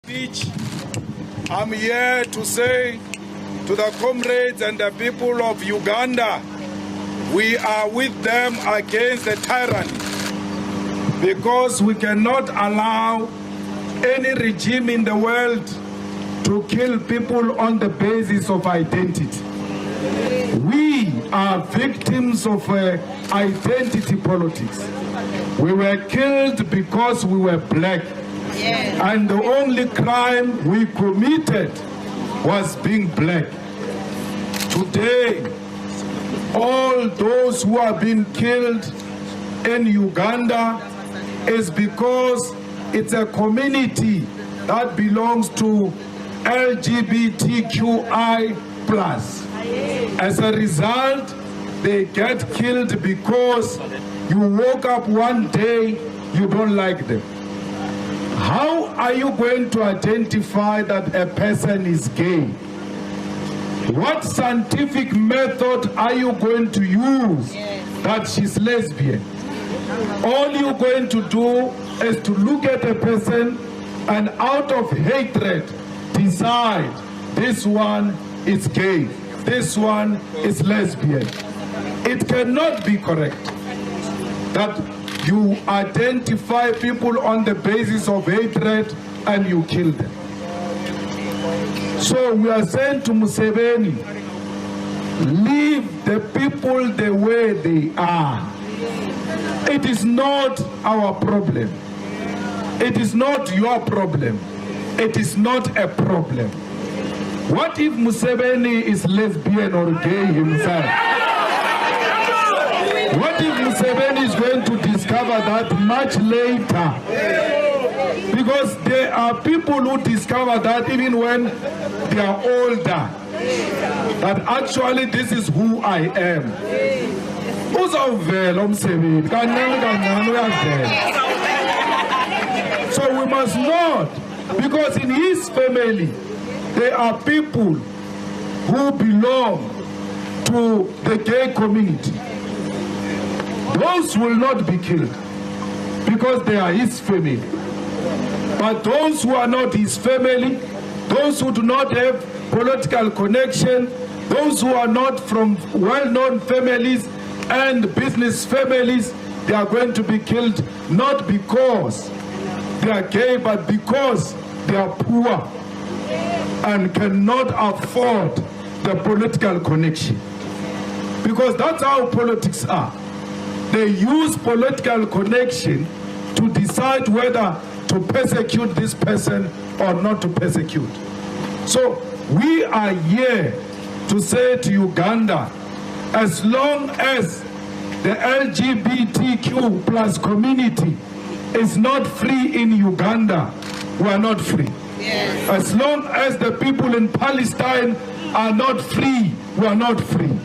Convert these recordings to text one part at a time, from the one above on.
speech, I'm here to say to the comrades and the people of Uganda, we are with them against the tyranny, because we cannot allow any regime in the world to kill people on the basis of identity. We are victims of identity politics. We were killed because we were black. Yes. And the only crime we committed was being black. Today, all those who have been killed in Uganda is because it's a community that belongs to LGBTQI+. As a result, they get killed because you woke up one day, you don't like them. How are you going to identify that a person is gay? What scientific method are you going to use that she's lesbian? All you're going to do is to look at a person and out of hatred decide this one is gay, this one is lesbian. It cannot be correct that you identify people on the basis of hatred and you kill them. So we are saying to Museveni, leave the people the way they are. It is not our problem. It is not your problem. It is not a problem. What if Museveni is lesbian or gay himself? What if Museveni is going to discover that much later? Because there are people who discover that even when they are older, that actually this is who I am. So we must not, because in his family, there are people who belong to the gay community. Those will not be killed because they are his family. But those who are not his family, those who do not have political connection, those who are not from well-known families and business families, they are going to be killed not because they are gay, but because they are poor and cannot afford the political connection. Because that's how politics are. They use political connection to decide whether to persecute this person or not to persecute. So we are here to say to Uganda, as long as the LGBTQ+ community is not free in Uganda, we are not free. Yes. As long as the people in Palestine are not free, we are not free.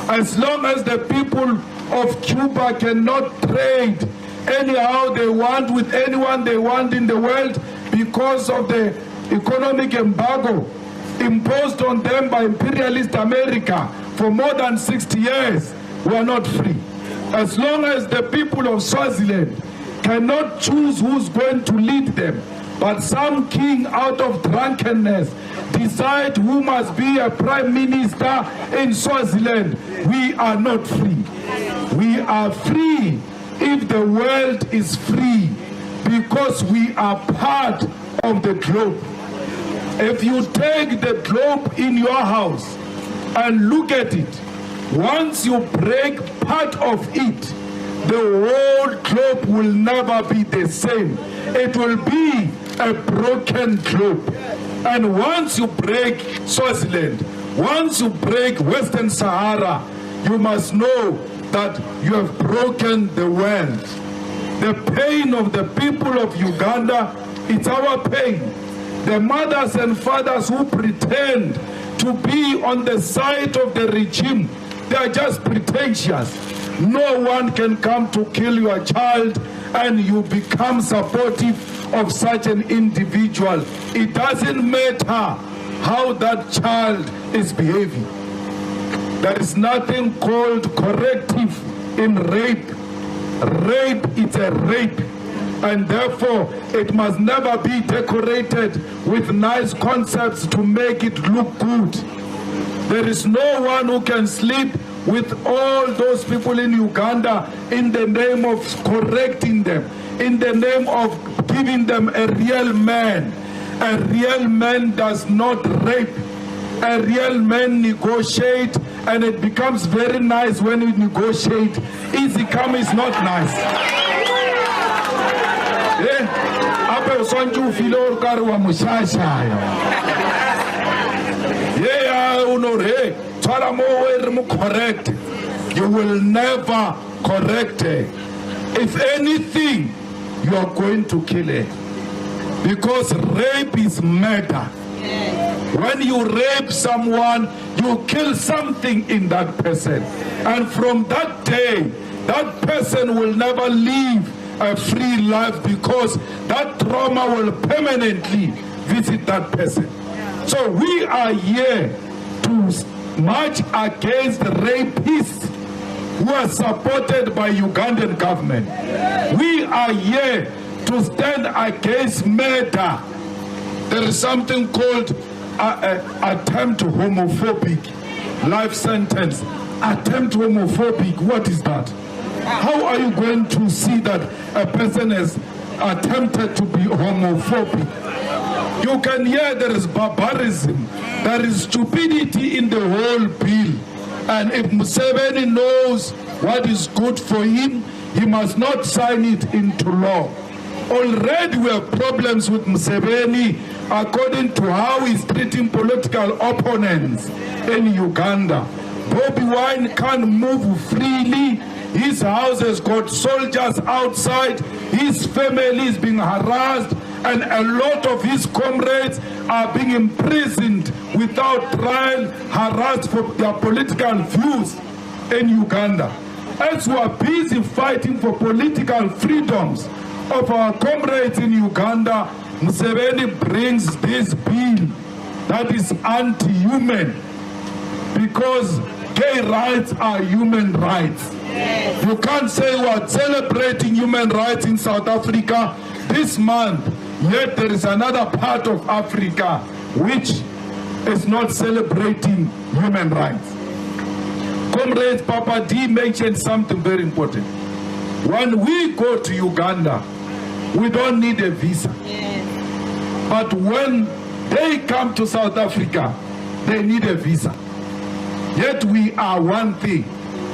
As long as the people of Cuba cannot trade anyhow they want with anyone they want in the world because of the economic embargo imposed on them by imperialist America for more than 60 years, we are not free. As long as the people of Swaziland cannot choose who's going to lead them, but some king out of drunkenness decide who must be a prime minister in Swaziland, we are not free. We are free if the world is free, because we are part of the globe. If you take the globe in your house and look at it, once you break part of it, the whole globe will never be the same. It will be a broken globe. And once you break Swaziland, once you break Western Sahara, you must know that you have broken the world. The pain of the people of Uganda, it's our pain. The mothers and fathers who pretend to be on the side of the regime, they are just pretentious. No one can come to kill your child and you become supportive of such an individual. It doesn't matter how that child is behaving. There is nothing called corrective in rape. Rape is a rape. and therefore it must never be decorated with nice concepts to make it look good. There is no one who can sleep with all those people in Uganda in the name of correcting them, in the name of giving them a real man. A real man does not rape. A real man negotiates, and it becomes very nice when you negotiate. Easy come is not nice. Ape usonju filo urkari wa mushasha. Unore, tara mo correct. You will never correct her. If anything, you are going to kill her. Because rape is murder. When you rape someone, you kill something in that person. And from that day, that person will never live a free life because that trauma will permanently visit that person. So we are here to march against rapists who are supported by Ugandan government. We are here to stand against murder. There is something called attempt homophobic life sentence. Attempt homophobic, what is that? How are you going to see that a person has attempted to be homophobic? You can hear there is barbarism, there is stupidity in the whole bill. And if Museveni knows what is good for him, he must not sign it into law. Already we have problems with Museveni according to how he's treating political opponents in Uganda. Bobi Wine can't move freely. His house has got soldiers outside. His family is being harassed, and a lot of his comrades are being imprisoned without trial, harassed for their political views in Uganda. As we are busy fighting for political freedoms of our comrades in Uganda, Museveni brings this bill that is anti-human, because gay rights are human rights. You can't say we are celebrating human rights in South Africa this month, yet there is another part of Africa which is not celebrating human rights. Comrade Papa D mentioned something very important. When we go to Uganda, we don't need a visa. But when they come to South Africa, they need a visa. Yet we are one thing.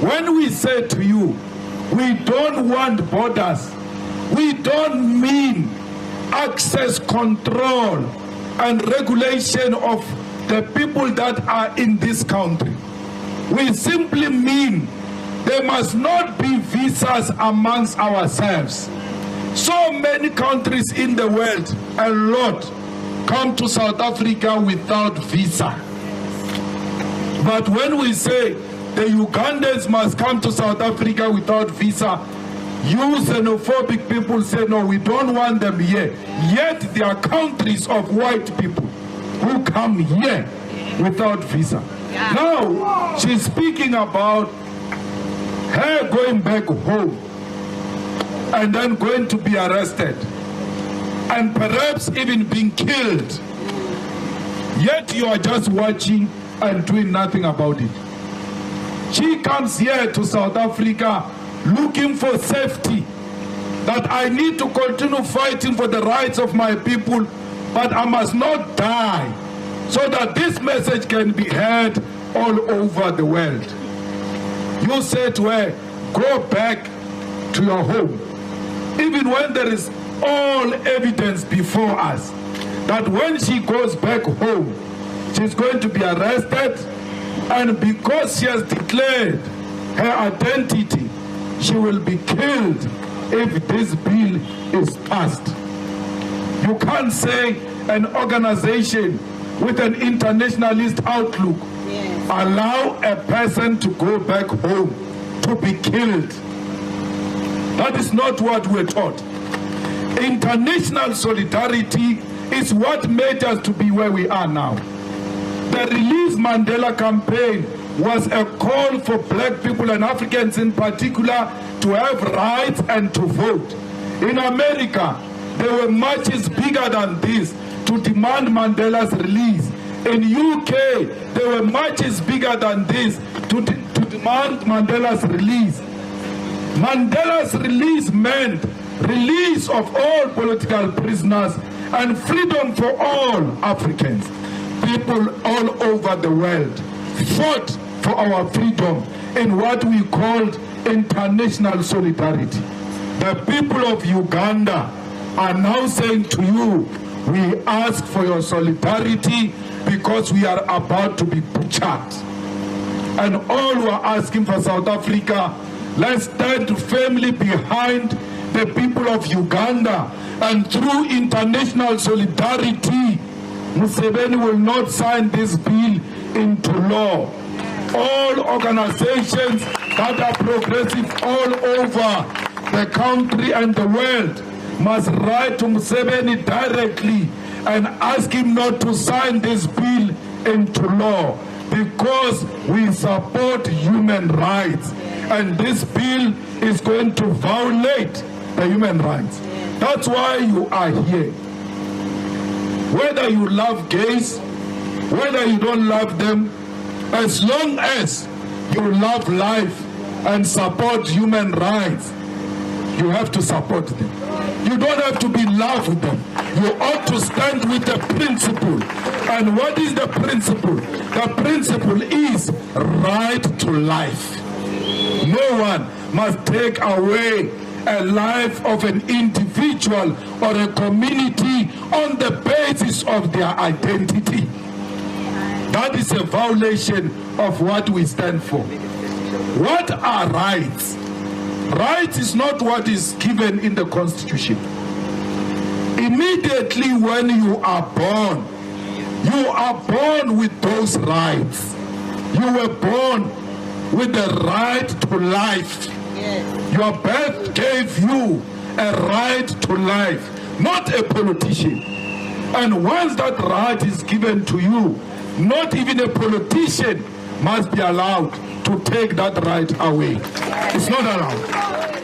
When we say to you, we don't want borders, we don't mean access control and regulation of the people that are in this country. We simply mean there must not be visas amongst ourselves. So many countries in the world, a lot, come to South Africa without visa. But when we say the Ugandans must come to South Africa without visa, you xenophobic people say, no, we don't want them here. Yet there are countries of white people who come here without visa. Now, she's speaking about her going back home and then going to be arrested and perhaps even being killed. Yet you are just watching and doing nothing about it. She comes here to South Africa looking for safety, that I need to continue fighting for the rights of my people, but I must not die, so that this message can be heard all over the world. You say to her, go back to your home, even when there is all evidence before us that when she goes back home, she's going to be arrested, and because she has declared her identity, she will be killed if this bill is passed. You can't say an organization with an internationalist outlook allow a person to go back home to be killed. That is not what we're taught. International solidarity is what made us to be where we are now. The Release Mandela campaign was a call for black people and Africans in particular to have rights and to vote. In America, there were marches bigger than this to demand Mandela's release. In UK, there were marches bigger than this to demand Mandela's release. Mandela's release meant release of all political prisoners and freedom for all Africans. People all over the world fought for our freedom in what we called international solidarity. The people of Uganda are now saying to you, we ask for your solidarity because we are about to be butchered. And all who are asking for South Africa, let's stand firmly behind the people of Uganda, and through international solidarity, Museveni will not sign this bill into law. All organizations that are progressive all over the country and the world must write to Museveni directly and ask him not to sign this bill into law, because we support human rights, and this bill is going to violate the human rights. That's why you are here. Whether you love gays, whether you don't love them, as long as you love life and support human rights, you have to support them. You don't have to be in love with them. You ought to stand with the principle. And what is the principle? The principle is right to life. No one must take away a life of an individual or a community on the basis of their identity. That is a violation of what we stand for. What are rights? Rights is not what is given in the Constitution. Immediately when you are born with those rights. You were born with the right to life. Yes. Your birth gave you a right to life, not a politician. And once that right is given to you, not even a politician must be allowed to take that right away. It's not allowed.